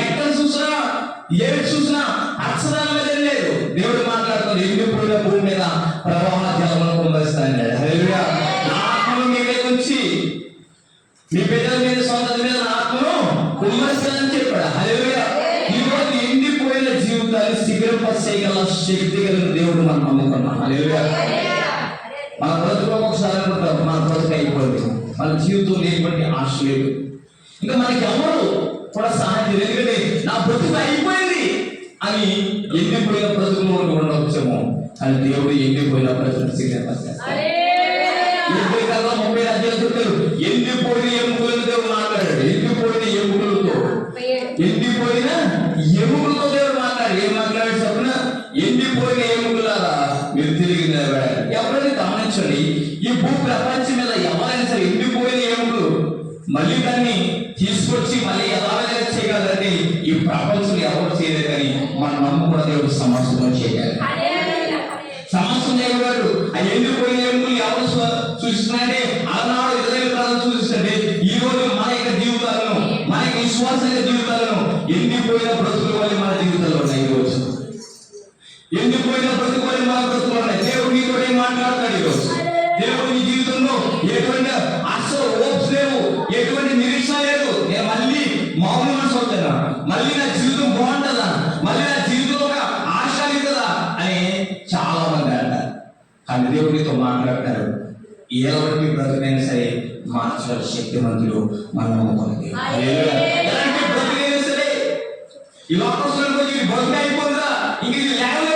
ఎక్కడ చూసినా ఏది చూసినా అక్షరాల మీద లేదు. దేవుడు మాట్లాడుతాడు, ఎండిపోయిన భూమి మీద ప్రవాహ జలమును కుమ్మరిస్తాడు. హల్లెలూయా. నా ఆత్మను మీ మీద ఉంచి మీ బిడ్డల మీద సొంత మీద నా ఆత్మను కుమ్మరిస్తానని చెప్పాడు. హల్లెలూయా. ఈరోజు ఎండిపోయిన జీవితాన్ని శిఖింపచేయగల శక్తి కలిగిన దేవుడు మనం నమ్ముకున్నాం. హల్లెలూయా. మన బ్రతుకు ఒకసారి అనుకుంటాం, మన బ్రతుకు అయిపోయింది, మన జీవితం లేకపోతే ఆశ లేదు, ఇంకా మనకి ఎవరు కూడా సహాయం లేదు, ఎందుకంటే నా బ్రతుకు అయిపోయింది అని ఎండిపోయిన బ్రతుకులో ఉండవచ్చేమో. అని దేవుడు ఎండిపోయిన బ్రతుకు శిఖింపచేస్తాడు. 30 అధ్యాయాలు చెప్తారు, ఎండిపోయిన ఎముకలతో దేవుడు మాట్లాడాడు. ఎండిపోయిన ఎముకలతో దేవుడు మాట్లాడు. ఏం మాట్లాడాడు చెప్పిన? ఎండిపోయిన ఎముకలారా మీరు తిరిగి నిలబడాలి. ఎవరైనా గమనించండి, ఈ భూ ప్రపంచం మీద ఎవరైనా సరే ఎండిపోయిన ఎముకలు మళ్ళీ దాన్ని తీసుకొచ్చి మళ్ళీ ఎలాగైనా చేయగలరని ఈ ప్రపంచంలో ఎవరు చేయలేదు, కానీ మనం నమ్ముకున్న దేవుడు సమస్యలో చేయాలి. సమస్య చేయగలడు. ఆ ఎండిపోయిన ఎముకలు ఎవరు చూస్తున్నారంటే ఆనాడు ఇజ్రాయేలు ప్రజలు చూపిస్తుంటే ఈ రోజు మన యొక్క జీవితాలను, మన యొక్క విశ్వాస జీవితాలను ఎండిపోయిన బ్రతుకుల వల్ల మన జీవితాల్లో ఉన్నాయి. ఈరోజు ఎండిపోయిన బ్రతుకు వల్ల మన బ్రతుకులు ఉన్నాయి. దేవుడు నీతో ఏం మాట్లాడతాడు ఈరోజు? దేవుడు నీ జీవితంలో ఎటువంటి ఆశ హోప్స్ లేవు, ఎటువంటి నిరీక్షణ లేదు. నేను మళ్ళీ మామూలు మనసు అవుతానా, మళ్ళీ నా జీవితం బాగుంటుందా, మళ్ళీ నా జీవితంలో ఒక ఆశ కదా అని చాలా మంది అంటారు. కానీ దేవుడితో మాట్లాడతారు, ఎలాంటి బ్రతుకైనా సరే మార్చగల శక్తివంతులు మనం నమ్ముకున్నది. ఎలాంటి బ్రతుకైనా సరే ఈ లోకంలో బ్రతుకు అయిపోతుందా, ఇంక ఇది లేవలేదు